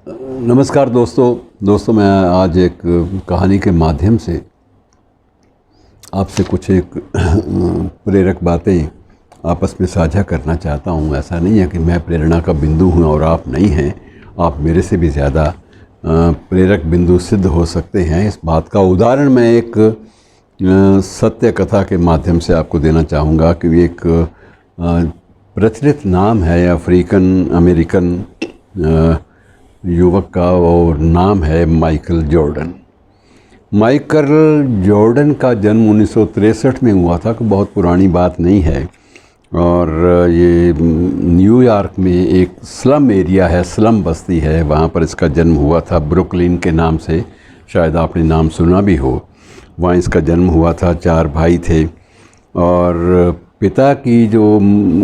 नमस्कार दोस्तों मैं आज एक कहानी के माध्यम से आपसे कुछ एक प्रेरक बातें आपस में साझा करना चाहता हूँ। ऐसा नहीं है कि मैं प्रेरणा का बिंदु हूँ और आप नहीं हैं। आप मेरे से भी ज़्यादा प्रेरक बिंदु सिद्ध हो सकते हैं। इस बात का उदाहरण मैं एक सत्य कथा के माध्यम से आपको देना चाहूँगा कि एक प्रचलित नाम है अफ्रीकन अमेरिकन युवक का, और नाम है माइकल जॉर्डन। माइकल जॉर्डन का जन्म 1963 में हुआ था, कि बहुत पुरानी बात नहीं है। और ये न्यूयॉर्क में एक स्लम एरिया है, स्लम बस्ती है, वहाँ पर इसका जन्म हुआ था। ब्रुकलिन के नाम से शायद आपने नाम सुना भी हो। वहाँ इसका जन्म हुआ था। 4 भाई थे और पिता की जो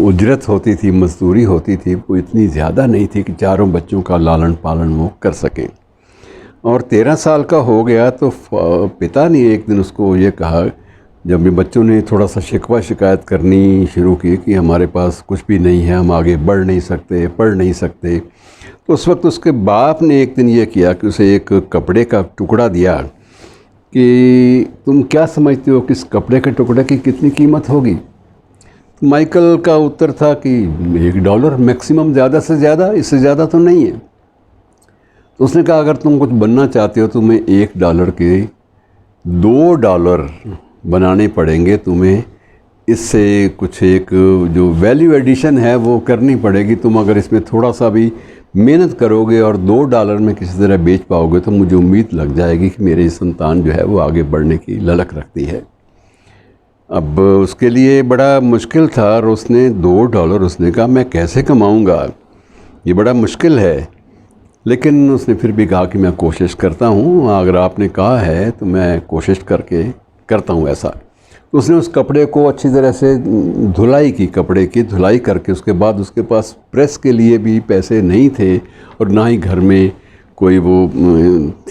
उजरत होती थी, मजदूरी होती थी, वो इतनी ज़्यादा नहीं थी कि चारों बच्चों का लालन पालन वो कर सकें। और 13 साल का हो गया तो पिता ने एक दिन उसको ये कहा, जब ये बच्चों ने थोड़ा सा शिकवा शिकायत करनी शुरू की कि हमारे पास कुछ भी नहीं है, हम आगे बढ़ नहीं सकते, पढ़ नहीं सकते, तो उस वक्त उसके बाप ने एक दिन ये किया कि उसे एक कपड़े का टुकड़ा दिया कि तुम क्या समझते हो कि इस कपड़े के टुकड़े की कितनी कीमत होगी। माइकल का उत्तर था कि $1 मैक्सिमम, ज़्यादा से ज़्यादा, इससे ज़्यादा तो नहीं है। तो उसने कहा अगर तुम कुछ बनना चाहते हो तो तुम्हें $1 के $2 बनाने पड़ेंगे, तुम्हें इससे कुछ एक जो वैल्यू एडिशन है वो करनी पड़ेगी। तुम अगर इसमें थोड़ा सा भी मेहनत करोगे और $2 में किसी तरह बेच पाओगे तो मुझे उम्मीद लग जाएगी कि मेरे संतान जो है वो आगे बढ़ने की ललक रखती है। अब उसके लिए बड़ा मुश्किल था और उसने $2, उसने कहा मैं कैसे कमाऊंगा, ये बड़ा मुश्किल है। लेकिन उसने फिर भी कहा कि मैं कोशिश करता हूँ, अगर आपने कहा है तो मैं कोशिश करके करता हूँ ऐसा। तो उसने उस कपड़े को अच्छी तरह से धुलाई की, कपड़े की धुलाई करके उसके बाद उसके पास प्रेस के लिए भी पैसे नहीं थे और ना ही घर में कोई वो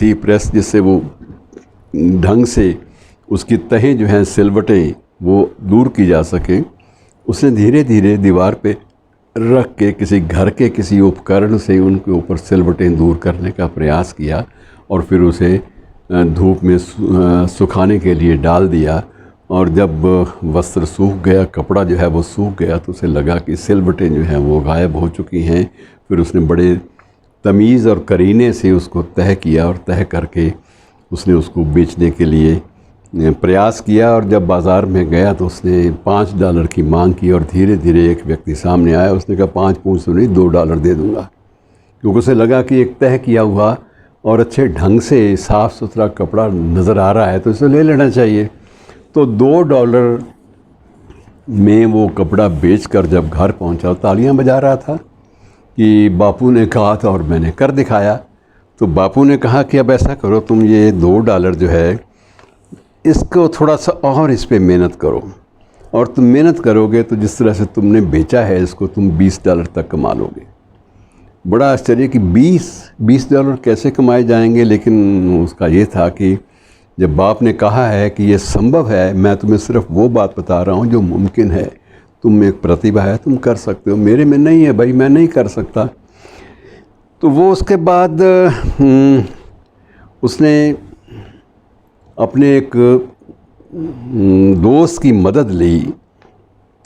थी प्रेस जिससे वो ढंग से उसकी तहें जो हैं सिलवटें वो दूर की जा सकें। उसने धीरे धीरे दीवार पे रख के किसी घर के किसी उपकरण से उनके ऊपर सिलवटें दूर करने का प्रयास किया और फिर उसे धूप में सुखाने के लिए डाल दिया। और जब वस्त्र सूख गया, कपड़ा जो है वो सूख गया, तो उसे लगा कि सिलवटें जो हैं वो गायब हो चुकी हैं। फिर उसने बड़े तमीज़ और करीने से उसको तह किया और तह करके उसने उसको बेचने के लिए प्रयास किया। और जब बाज़ार में गया तो उसने $5 की मांग की और धीरे धीरे एक व्यक्ति सामने आया। उसने कहा 5 पूंछ तो नहीं, $2 दे दूंगा, क्योंकि उसे लगा कि एक तह किया हुआ और अच्छे ढंग से साफ़ सुथरा कपड़ा नज़र आ रहा है तो इसे ले लेना चाहिए। तो $2 में वो कपड़ा बेचकर जब घर पहुंचा, तालियां बजा रहा था कि बापू ने कहा था और मैंने कर दिखाया। तो बापू ने कहा कि अब ऐसा करो, तुम ये $2 जो है इसको थोड़ा सा और इस पे मेहनत करो, और तुम मेहनत करोगे तो जिस तरह से तुमने बेचा है इसको तुम $20 तक कमा लोगे। बड़ा आश्चर्य कि $20 कैसे कमाए जाएंगे। लेकिन उसका ये था कि जब बाप ने कहा है कि ये संभव है, मैं तुम्हें सिर्फ वो बात बता रहा हूँ जो मुमकिन है, तुम में एक प्रतिभा है, तुम कर सकते हो, मेरे में नहीं है भाई, मैं नहीं कर सकता। तो वो उसके बाद उसने अपने एक दोस्त की मदद ली,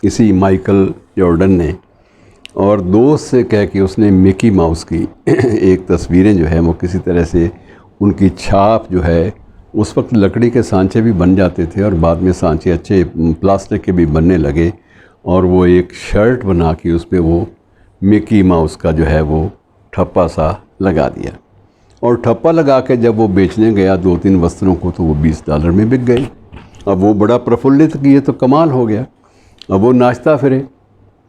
इसी माइकल जॉर्डन ने, और दोस्त से कह के उसने मिकी माउस की एक तस्वीरें जो है वो किसी तरह से उनकी छाप जो है, उस वक्त लकड़ी के सांचे भी बन जाते थे और बाद में सांचे अच्छे प्लास्टिक के भी बनने लगे, और वो एक शर्ट बना के उस पर वो मिकी माउस का जो है वो ठप्पा सा लगा दिया। और ठप्पा लगा के जब वो बेचने गया 2-3 वस्त्रों को तो वो $20 में बिक गई। अब वो बड़ा प्रफुल्लित कि ये तो कमाल हो गया। अब वो नाचता फिरे,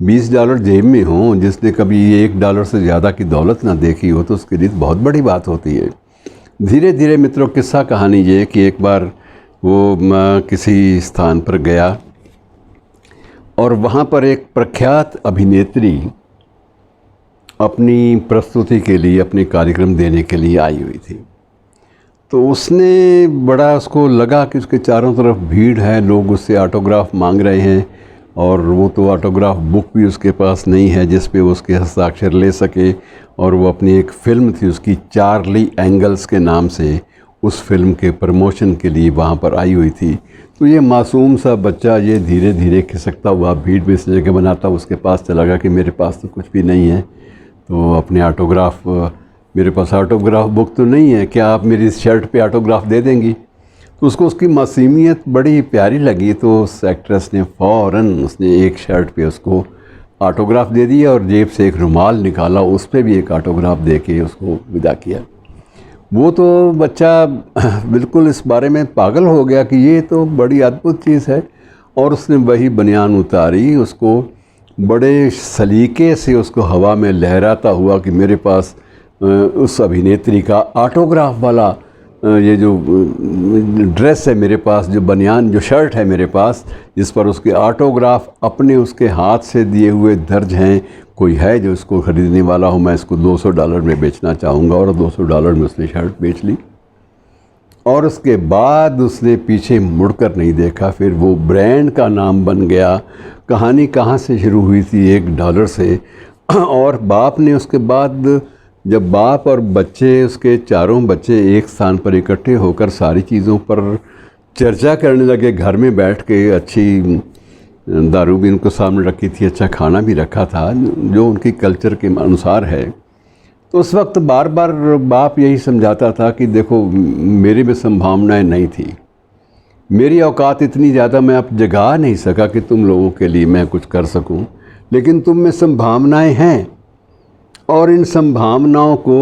$20 जेब में हों, जिसने कभी $1 से ज़्यादा की दौलत ना देखी हो तो उसके लिए बहुत बड़ी बात होती है। धीरे धीरे मित्रों किस्सा कहानी ये कि एक बार वो किसी स्थान पर गया और वहाँ पर एक प्रख्यात अभिनेत्री अपनी प्रस्तुति के लिए, अपने कार्यक्रम देने के लिए आई हुई थी। तो उसने बड़ा, उसको लगा कि उसके चारों तरफ भीड़ है, लोग उससे ऑटोग्राफ मांग रहे हैं, और वो तो ऑटोग्राफ बुक भी उसके पास नहीं है जिस पे वो उसके हस्ताक्षर ले सके। और वो अपनी एक फ़िल्म थी उसकी, चार्ली एंगल्स के नाम से, उस फिल्म के प्रमोशन के लिए वहाँ पर आई हुई थी। तो ये मासूम सा बच्चा ये धीरे धीरे खिसकता हुआ भीड़ में से जगह बनाता उसके पास चला गया कि मेरे पास तो कुछ भी नहीं है, तो अपने ऑटोग्राफ, मेरे पास ऑटोग्राफ बुक तो नहीं है, क्या आप मेरी शर्ट पे ऑटोग्राफ दे देंगी? तो उसको उसकी मासूमियत बड़ी प्यारी लगी, तो उस एक्ट्रेस ने फ़ौरन उसने एक शर्ट पे उसको ऑटोग्राफ दे दिया और जेब से एक रुमाल निकाला, उस पर भी एक ऑटोग्राफ दे के उसको विदा किया। वो तो बच्चा बिल्कुल इस बारे में पागल हो गया कि ये तो बड़ी अद्भुत चीज़ है, और उसने वही बनियान उतारी, उसको बड़े सलीके से उसको हवा में लहराता हुआ कि मेरे पास उस अभिनेत्री का ऑटोग्राफ वाला ये जो ड्रेस है मेरे पास, जो बनियान, जो शर्ट है मेरे पास, जिस पर उसके ऑटोग्राफ अपने उसके हाथ से दिए हुए दर्ज हैं, कोई है जो इसको ख़रीदने वाला हो, मैं इसको $200 में बेचना चाहूँगा। और $200 में उसने शर्ट बेच ली, और उसके बाद उसने पीछे मुड़कर नहीं देखा। फिर वो ब्रांड का नाम बन गया। कहानी कहाँ से शुरू हुई थी? $1 से। और बाप ने उसके बाद, जब बाप और बच्चे, उसके चारों बच्चे एक स्थान पर इकट्ठे होकर सारी चीज़ों पर चर्चा करने लगे, घर में बैठ के, अच्छी दारू भी उनको सामने रखी थी, अच्छा खाना भी रखा था जो उनकी कल्चर के अनुसार है, तो उस वक्त बार बार बाप यही समझाता था कि देखो मेरे में संभावनाएं नहीं थी, मेरी औकात इतनी ज़्यादा मैं अब जगा नहीं सका कि तुम लोगों के लिए मैं कुछ कर सकूं, लेकिन तुम में संभावनाएं हैं, और इन संभावनाओं को,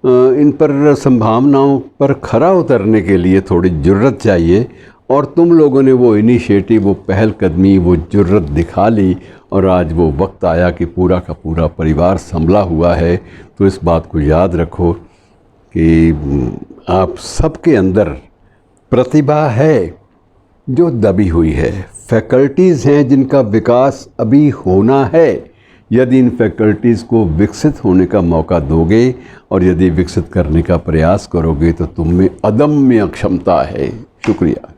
इन पर संभावनाओं पर खरा उतरने के लिए थोड़ी जुर्रत चाहिए, और तुम लोगों ने वो इनिशिएटिव, वो पहलकदमी, वो जुर्रत दिखा ली, और आज वो वक्त आया कि पूरा का पूरा परिवार संभला हुआ है। तो इस बात को याद रखो कि आप सबके अंदर प्रतिभा है जो दबी हुई है, फैकल्टीज़ हैं जिनका विकास अभी होना है। यदि इन फैकल्टीज़ को विकसित होने का मौका दोगे और यदि विकसित करने का प्रयास करोगे तो तुम में अदम्य क्षमता है। शुक्रिया।